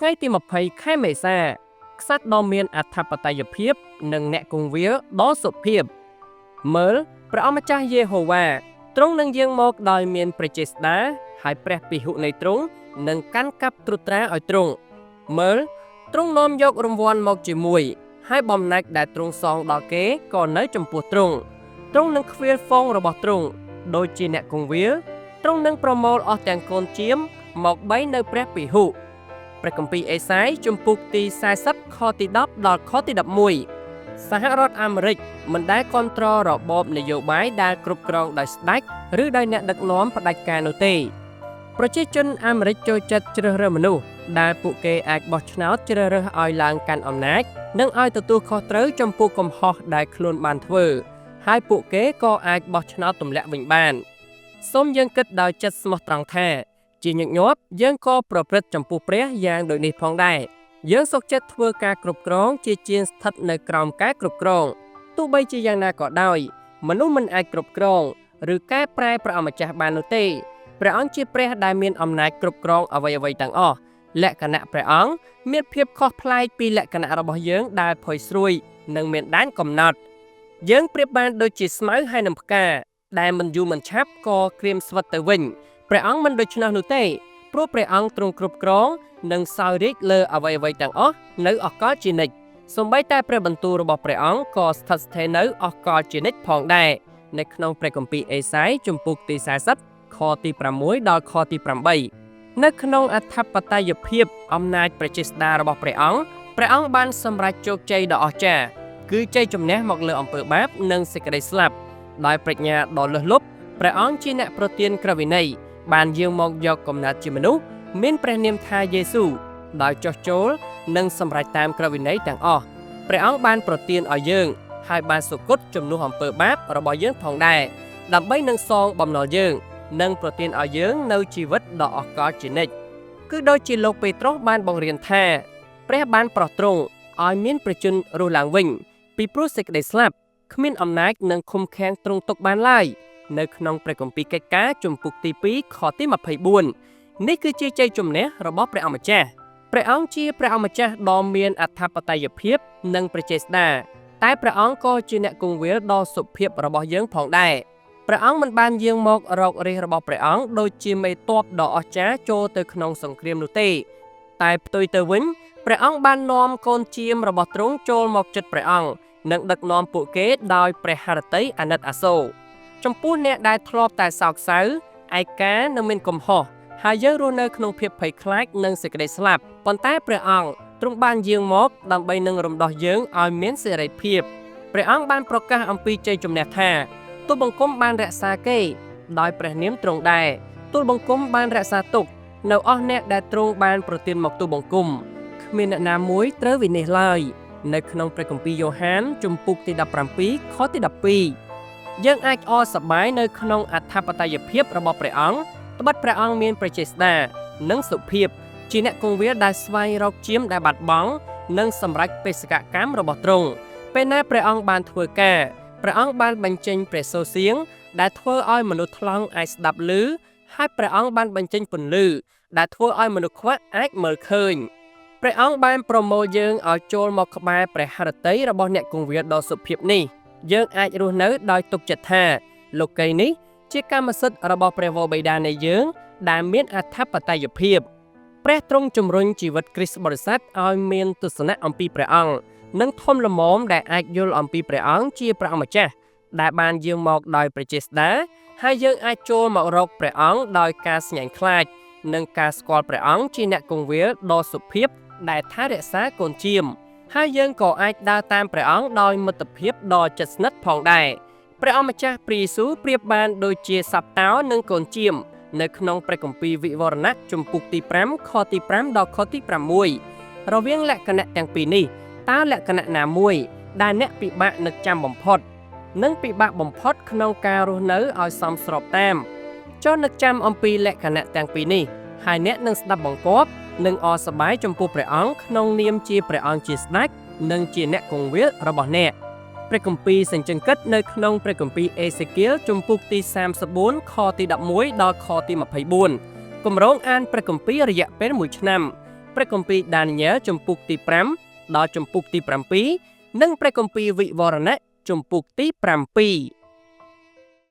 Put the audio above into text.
ថ្ងៃទី20ខែមេសាក្សត្រដ៏មានអធិបតេយ្យភាពនិងអ្នកគង្វាលដ៏សុភាពមើលព្រះអម្ចាស់យេហូវ៉ាទ្រង់នឹងយាងមកដោយមានព្រះចេស្តាហើយព្រះពិហុនៃទ្រង់នឹងកាន់កាប់ត្រួតត្រាឲ្យទ្រង់មើលទ្រង់នាំយករង្វាន់មកជាមួយហើយបំណាច់ដែលទ្រង់សងដល់គេក៏នៅចំពោះទ្រង់នឹងខ្វៀលហ្វូងរបស់ទ្រង់ដូចជាអ្នកគង្វាលទ្រង់នឹងប្រមូលអស់ទាំងកូនជៀមមកបីនៅព្រះពិហុព្រះគម្ពីរអេសាយជំពូកទី40ខទី10ដល់ខទី11សហរដ្ឋអាមេរិកមិនដែលគាំទ្ររបបនយោបាយដែលគ្រប់គ្រងដោយស្ដេចឬដោយអ្នកដឹកនាំផ្ដាច់ការនោះទេប្រជាជនអាមេរិកចូលចិត្តជ្រើសរើសមនុស្សដែលពួកគេអាចបោះឆ្នោតជ្រើសរើសឲ្យឡើងកាន់អំណាចនិងឲ្យទទួលខុសត្រូវចំពោះកំហុសដែលខ្លួនបានធ្វើហើយពួកគេក៏អាចបោះឆ្នោតទម្លាក់វិញបានសូមយើងគិតដោយចិត្តស្មោះត្រង់ថាជាញឹកញាប់យើងក៏ប្រព្រឹត្តចំពោះព្រះយ៉ាងដូចនេះផងដែរយើងសុខចិត្តធ្វើការគ្រប់គ្រងជាជាងស្ថិតនៅក្រោមការគ្រប់គ្រងទោះបីជាយ៉ាងណាក៏ដោយមនុស្សមិនអាចគ្រប់គ្រងឬកែប្រែព្រះអម្ចាស់បាននោះទេព្រះអង្គជាព្រះដែលមានអំណាចគ្រប់គ្រងអ្វីៗទាំងអស់លក្ខណៈព្រះអង្គមានភាពខុសប្លែកពីលក្ខណៈរបស់យើងដែលផុយស្រួយនិងមានដែនកំណត់យើងប្រៀបបានដូចជាស្មៅហើយនឹងផ្កាដែលមិនយូរមិនឆាប់ក៏ក្រៀមស្វិតទៅវិញព្រះអង្គមិនដូច្នោះនោះទេព្រោះព្រះអង្គទ្រង់គ្រប់គ្រងនិងសោយរាជ្យលើអ្វីៗទាំងអស់នៅអកលជានិច្ចសូម្បីតែព្រះបន្ទូលរបស់ព្រះអង្គក៏ស្ថិតស្ថេរនៅអកលជានិច្ចផងដែរនៅក្នុងព្រះគម្ពីរអេសាយជំពូកទី40ខទី6ដល់ខទី8នៅក្នុងអធិបតេយ្យភាពអំណាចព្រះចេស្តារបស់ព្រះអង្គបានសម្រេចជោគជ័យដ៏អស្ចារ្យគឺជ័យជំនះមកលើអំពើបាបនិងសេចក្តីស្លាប់ដោយប្រាជ្ញាដ៏លើសលប់ព្រះអង្គជាអ្នកប្រទានក្រឹតវិន័យបានយាងមកយកកំណើតជាមនុស្សមានព្រះនាមថាយេស៊ូដោយចោះចូលនិងសម្រេចតាមក្រឹតវិន័យទាំងអស់ព្រះអង្គបានប្រទានឲ្យយើងហើយបានសុគតជំនួសអំពើបាបរបស់យើងផងដែរដើម្បីនឹងសងបំណុលយើងនិងប្រទានឲ្យយើងនៅជីវិតដ៏អស្ចារ្យជានិច្ចគឺដូចជាលោកពេត្រុសបានបង្រៀនថាព្រះបានប្រោះទ្រង់ឲ្យមានព្រះជន្មរស់ឡើងវិញពីព្រោះសេចក្តីស្លាប់គ្មានអំណាចនឹងឃុំឃាំងទ្រង់ទុកបានឡើយនៅក្នុងព្រះគម្ពីរកិច្ចការជំពូកទី2ខទី24នេះគឺជាជ័យជំនះរបស់ព្រះអម្ចាស់ព្រះអង្គជាព្រះអម្ចាស់ដ៏មានអធិបតេយ្យភាពនិងព្រះចេស្តាតែព្រះអង្គក៏ជាអ្នកគង្វាលដ៏សុភាពរបស់យើងផងដែរព្រះអង្គមិនបានយាងមករករាជរបស់ព្រះអង្គដូចជាមេទ័ពដ៏អស្ចារ្យចូលទៅក្នុងសង្គ្រាមនោះទេតែផ្ទុយទៅវិញព្រះអង្គបាននាំកូនជៀមរបស់ទ្រង់ចូលមកជិតព្រះអង្គនិងដឹកនាំពួកគេដោយព្រះハរតីអាណិតអាសូរចំពោះអ្នកដែលធ្លាប់តែសោកសៅឯកានិងមានកំហុសហើយយើងរស់នៅក្នុងភាពភ័យខ្លាចនិងសេចក្តីស្លាប់ប៉ុន្តែព្រះអង្គទ្រង់បានយាងមកដើម្បីនឹងរំដោះយើងឲ្យមានសេរីភាពព្រះអង្គបានប្រកាសអំពីជ័យជំនះថាទូលបង្គំបានរក្សាគេដោយព្រះនាមទ្រង់ដែរទូលបង្គំបានរក្សាទុកនៅអស់អ្នកដែលទ្រង់បានប្រទានមកទូលបង្គំគ្មានអ្នកណាមួយត្រូវវិនិច្ឆ័យឡើយនៅក្នុងព្រះគម្ពីរយ៉ូហានជំពូកទី17ខទី12យើងអាចអរសប្បាយនៅក្នុងអធិបតេយ្យភាពរបស់ព្រះអង្គត្បិតព្រះអង្គមានព្រះចេស្តានិងសុភាពជាអ្នកគង្វាលដែលស្វែងរកជាមដែលបាត់បង់និងសម្រេចបេសកកម្មរបស់ទ្រង់ពេលណាព្រះអង្គបានធ្វើការព្រះអង្គបានបញ្ចេញព្រះសូរសៀងដែលធ្វើឲ្យមនុស្សថ្លង់អាចស្ដាប់ឮហើយព្រះអង្គបានបញ្ចេញពន្លឺដែលធ្វើឲ្យមនុស្សខ្វាក់អាចមើលឃើញព្រះអង្គបានប្រមូលយើងឲ្យចូលមកក្បែរព្រះハរតីរបស់អ្នកគង្វាលដ៏សុភាពនេះយើងអាចរស់នៅដោយទុកចិត្តថាលោកីនេះជាកម្មសិទ្ធិរបស់ព្រះវរបិតានៃយើងដែលមានអធិបតេយ្យភាពព្រះទ្រង់ជំរុញជីវិតគ្រីស្ទបរិស័ទឲ្យមានទស្សនៈអំពីព្រះអង្គនិងធំល្មមដែលអាចយល់អំពីព្រះអង្គជាព្រះអម្ចាស់ដែលបានយាងមកដោយព្រះចេស្តាហើយយើងអាចចូលមករកព្រះអង្គដោយការស្ញែងខ្លាចនិងការស្គាល់ព្រះអង្គជាអ្នកគង្វាលដ៏សុភាពដែលថែរក្សាកូនជៀមហើយយើងក៏អាចដើរតាមព្រះអង្គដោយមិត្តភាពដ៏ជិតស្និទ្ធផងដែរព្រះអម្ចាស់ព្រះយេស៊ូវប្រៀបបានដូចជាសត្វតោនិងកូនជៀមនៅក្នុងព្រះគម្ពីរវិវរណៈជំពូកទី5ខទី5ដល់ខទី6រវាងលក្ខណៈទាំងពីរនេះតើលក្ខណៈណាមួយដែលអ្នកពិបាកនឹកចាំបំផុតនិងពិបាកបំផុតក្នុងការរស់នៅឲ្យសមស្របតាមចូលនឹកចាំអំពីលក្ខណៈទាំងពីរនេះហើយអ្នកនឹងស្ដាប់បង្គាប់និងអរសប្បាយចំពោះព្រះអង្គក្នុងនាមជាព្រះអង្គជាស្ដេចនិងជាអ្នកគង្វាលរបស់អ្នកព្រះគម្ពីរសេចក្ដីគិតនៅក្នុងព្រះគម្ពីរអេសេគៀលជំពូកទី34ខទី11ដល់ខទី24គម្រោងអានព្រះគម្ពីររយៈពេល1ឆ្នាំ ព្រះគម្ពីរដានីយ៉ែលជំពូកទី5ដល់ជំពូកទី7និងព្រះគម្ពីរវិវរណៈជំពូកទី7